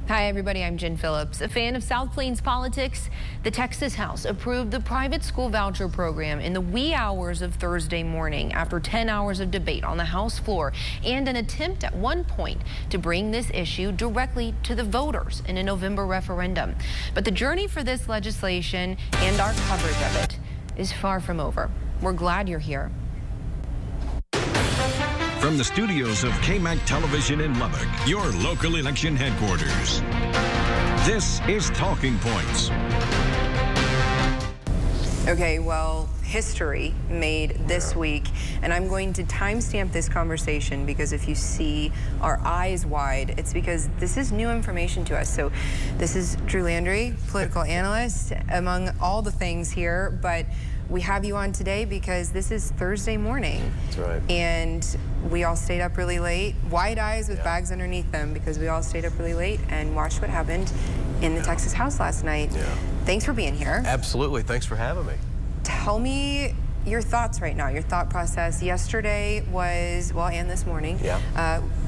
Hi, everybody. I'm Jen Phillips. A fan of South Plains politics, the Texas House approved the private school voucher program in the wee hours of Thursday morning after 10 hours of debate on the House floor and an attempt at one point to bring this issue directly to the voters in a November referendum. But the journey for this legislation and our coverage of it is far from over. We're glad you're here. From the studios of KMAC Television in Lubbock, your local election headquarters. This is Talking Points. Okay, well, history made this week, and I'm going to timestamp this conversation because if you see our eyes wide, it's because this is new information to us. So this is Drew Landry, political analyst, among all the things here, but we have you on today because this is Thursday morning. That's right. And we all stayed up really late, wide eyes with bags underneath them, because we all stayed up really late and watched what happened in the Texas House last night. Thanks for being here. Absolutely. Thanks for having me. Tell me your thoughts right now, your thought process. Yesterday was, well, and this morning,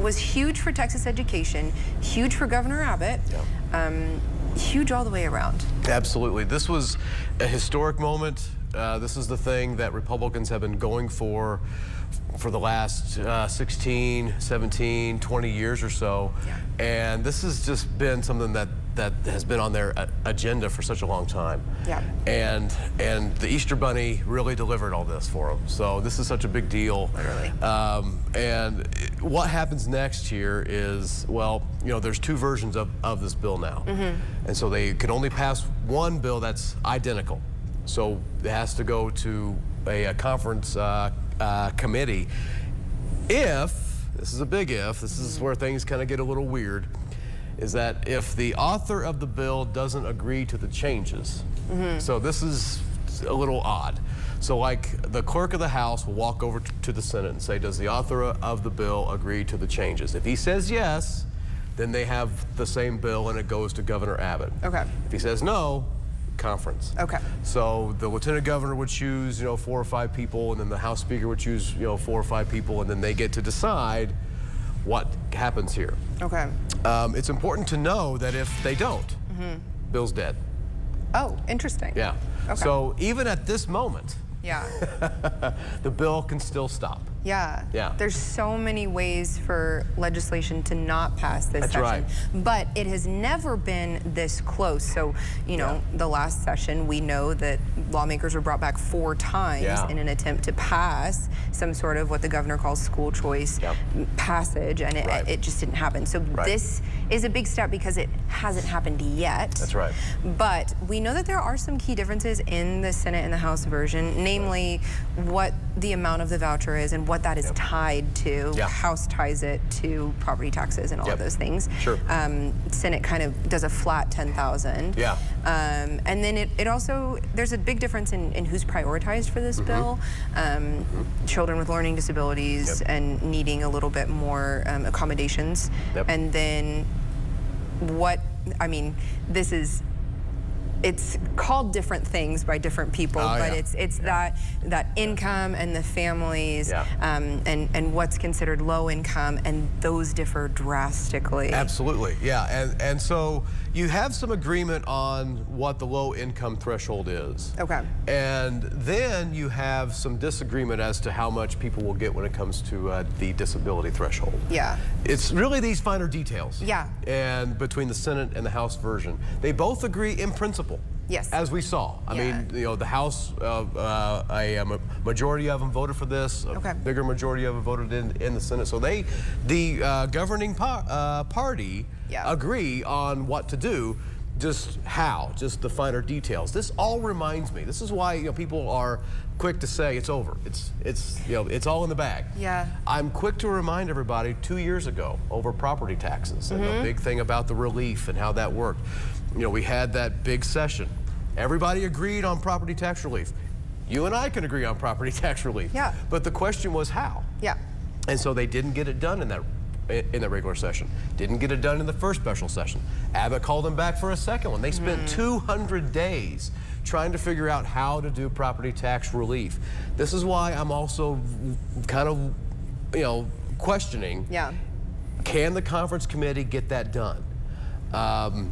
was huge for Texas education, huge for Governor Abbott, huge all the way around. Absolutely. This was a historic moment. This is the thing that Republicans have been going for the last 16, 17, 20 years or so. And this has just been something that has been on their agenda for such a long time. And the Easter Bunny really delivered all this for them. So this is such a big deal. Literally. And what happens next here is, well, you know, there's two versions of this bill now. And so they can only pass one bill that's identical. So it has to go to a conference committee. If, this is a big if, this is where things kind of get a little weird, is that if the author of the bill doesn't agree to the changes. So this is a little odd. So like the clerk of the House will walk over to the Senate and say, does the author of the bill agree to the changes? If he says yes, then they have the same bill and it goes to Governor Abbott. If he says no, conference. So the lieutenant governor would choose, 4 or 5 people, and then the House Speaker would choose, 4 or 5 people, and then they get to decide what happens here. It's important to know that if they don't, bill's dead. Oh, interesting. So even at this moment, the bill can still stop. There's so many ways for legislation to not pass this session. But it has never been this close. So, you know, the last session, we know that lawmakers were brought back 4 times in an attempt to pass some sort of what the governor calls school choice passage, and it just didn't happen. So this is a big step because it hasn't happened yet. But we know that there are some key differences in the Senate and the House version, namely what the amount of the voucher is and what that is tied to. House ties it to property taxes and all of those things. Senate kind of does a flat 10,000. And then it also, there's a big difference in who's prioritized for this bill. Children with learning disabilities and needing a little bit more accommodations. And then what, I mean, this is, it's called different things by different people, but it's that income and the families and what's considered low income, and those differ drastically. And so you have some agreement on what the low income threshold is. And then you have some disagreement as to how much people will get when it comes to the disability threshold. It's really these finer details. And between the Senate and the House version, they both agree in principle. As we saw. I mean, you know, the House, a majority of them voted for this. A bigger majority of them voted in the Senate. So the governing party agree on what to do. Just how, just the finer details. This all reminds me. This is why people are quick to say it's over. It's all in the bag. I'm quick to remind everybody 2 years ago over property taxes and the big thing about the relief and how that worked. We had that big session. Everybody agreed on property tax relief. You and I can agree on property tax relief. But the question was how. And so they didn't get it done in the regular session. Didn't get it done in the first special session. Abbott called them back for a second one. They spent 200 days trying to figure out how to do property tax relief. This is why I'm also kind of, questioning, can the conference committee get that done?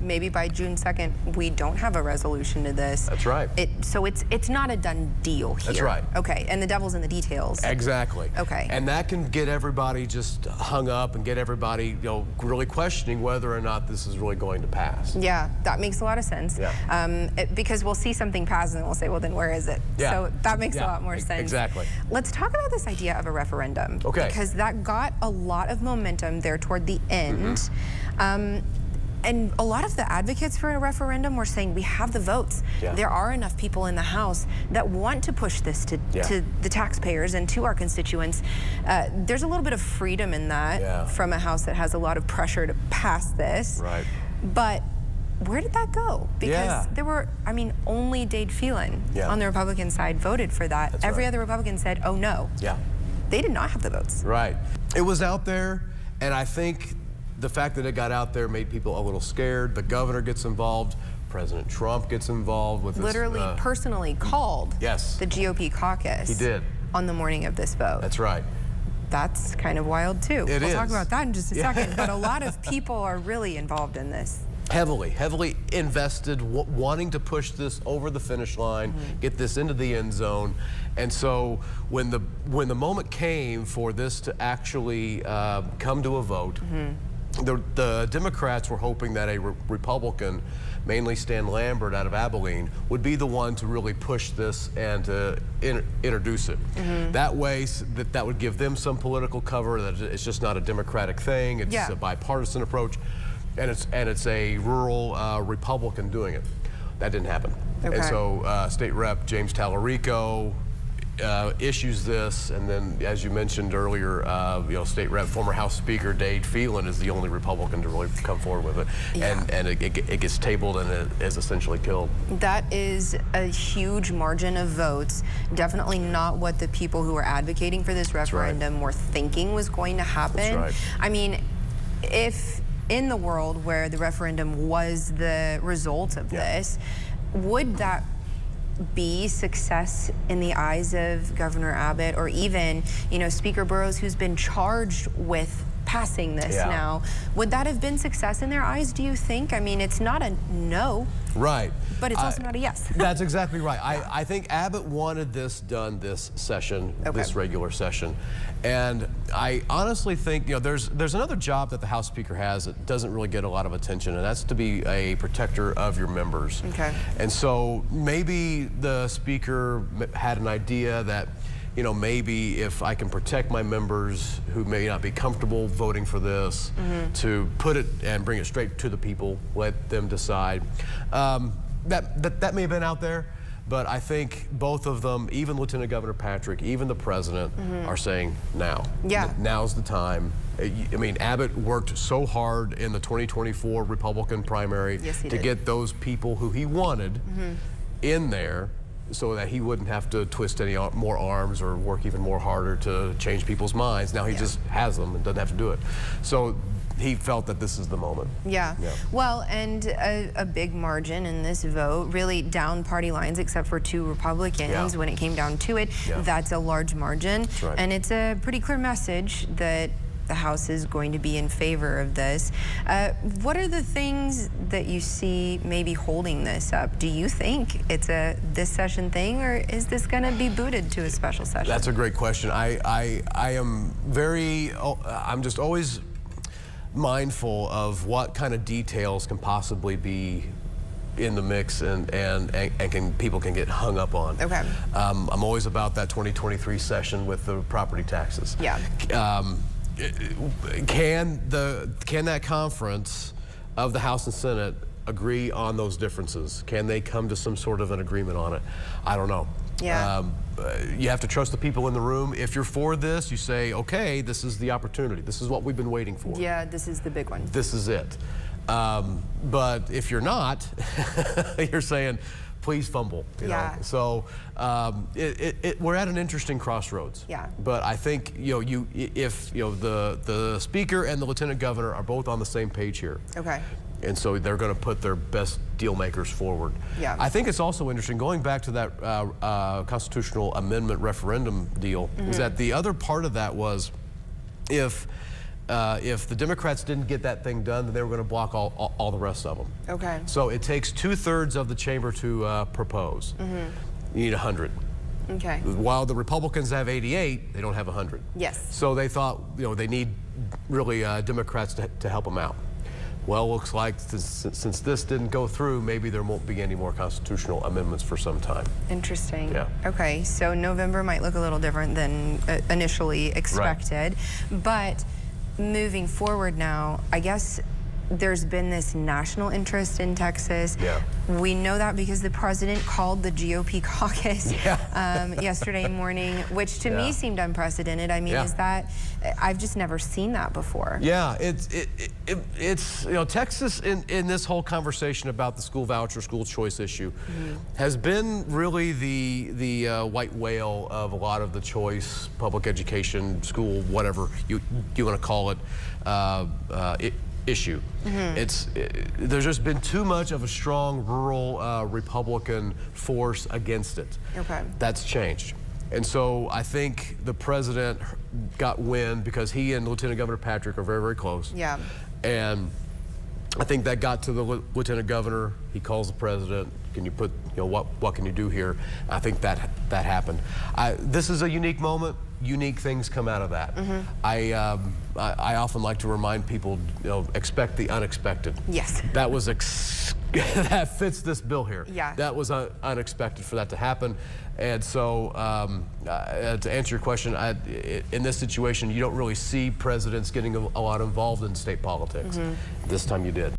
Maybe by June 2nd, we don't have a resolution to this. That's right. So it's not a done deal here. That's right. Okay, and the devil's in the details. Exactly. Okay. And that can get everybody just hung up and get everybody, really questioning whether or not this is really going to pass. Yeah, that makes a lot of sense. Yeah. Because we'll see something pass and then we'll say, well, then where is it? Yeah. So that makes a lot more sense. Exactly. Let's talk about this idea of a referendum. Okay. Because that got a lot of momentum there toward the end. And a lot of the advocates for a referendum were saying we have the votes. Yeah. There are enough people in the House that want to push this to the taxpayers and to our constituents. There's a little bit of freedom in that from a House that has a lot of pressure to pass this. Right. But where did that go? Because there were, only Dade Phelan on the Republican side voted for that. That's Every right. other Republican said, oh no. Yeah. They did not have the votes. Right. It was out there, and I think the fact that it got out there made people a little scared. The governor gets involved. President Trump gets involved with this. Literally, personally called the GOP caucus. He did. On the morning of this vote. That's right. That's kind of wild, too. We'll talk about that in just a second. But a lot of people are really involved in this. Heavily invested, wanting to push this over the finish line, get this into the end zone. And so when the moment came for this to actually come to a vote, the Democrats were hoping that a Republican, mainly Stan Lambert out of Abilene, would be the one to really push this and to introduce it. That way, that would give them some political cover, that it's just not a Democratic thing, it's a bipartisan approach, and it's a rural Republican doing it. That didn't happen. Okay. And so State Rep James Tallarico issues this, and then, as you mentioned earlier, State Rep, former House Speaker Dade Phelan is the only Republican to really come forward with it, and it gets tabled and it is essentially killed. That is a huge margin of votes. Definitely not what the people who are advocating for this referendum were thinking was going to happen. That's right. If in the world where the referendum was the result of this, would that be success in the eyes of Governor Abbott, or even, Speaker Burrows, who's been charged with passing this now? Would that have been success in their eyes, do you think? It's not a no. Right. But it's also not a yes. That's exactly right. I think Abbott wanted this done this session, this regular session. And I honestly think, there's another job that the House Speaker has that doesn't really get a lot of attention, and that's to be a protector of your members. Okay. And so maybe the Speaker had an idea that, maybe if I can protect my members who may not be comfortable voting for this, to put it and bring it straight to the people, let them decide. That may have been out there, but I think both of them, even Lieutenant Governor Patrick, even the president, are saying now. Now's the time. Abbott worked so hard in the 2024 Republican primary to get those people who he wanted in there, so that he wouldn't have to twist any more arms or work even more harder to change people's minds. Now he just has them and doesn't have to do it. So he felt that this is the moment. Well, and a big margin in this vote, really down party lines except for 2 Republicans when it came down to it. That's a large margin. That's right. And it's a pretty clear message that the House is going to be in favor of this. What are the things that you see maybe holding this up? Do you think it's a this session thing, or is this going to be booted to a special session? That's a great question. I'm just always mindful of what kind of details can possibly be in the mix and people can get hung up on. Okay. I'm always about that 2023 session with the property taxes. Can that conference of the House and Senate agree on those differences? Can they come to some sort of an agreement on it? I don't know. You have to trust the people in the room. If you're for this, you say, okay, this is the opportunity. This is what we've been waiting for. This is the big one. This is it. But if you're not, you're saying, please fumble. You know? So we're at an interesting crossroads. But I think if the Speaker and the Lieutenant Governor are both on the same page here. And so they're going to put their best deal makers forward. I think it's also interesting, going back to that constitutional amendment referendum deal, is that the other part of that was, if if the Democrats didn't get that thing done, then they were going to block all the rest of them. Okay. So it takes 2/3 of the chamber to propose. You need 100. Okay. While the Republicans have 88, they don't have 100. Yes. So they thought, they need really Democrats to help them out. Well, looks like since this didn't go through, maybe there won't be any more constitutional amendments for some time. Interesting. Yeah. Okay, so November might look a little different than initially expected. Right. But moving forward now, I guess there's been this national interest in Texas. Yeah. We know that because the president called the GOP caucus yesterday morning, which to me seemed unprecedented. I mean, is that, I've just never seen that before. Yeah, it's Texas in this whole conversation about the school voucher, school choice issue has been really the white whale of a lot of the choice, public education, school, whatever you want to call it, issue. There's just been too much of a strong rural Republican force against it. Okay. That's changed. And so I think the president got wind because he and Lieutenant Governor Patrick are very, very close. Yeah. And I think that got to the Lieutenant Governor. He calls the president. Can you put, what can you do here? I think that happened. This is a unique moment. Unique things come out of that. I often like to remind people, expect the unexpected. Yes. That was that fits this bill here. Yeah. That was unexpected for that to happen. And so, to answer your question, in this situation, you don't really see presidents getting a lot involved in state politics. This time you did.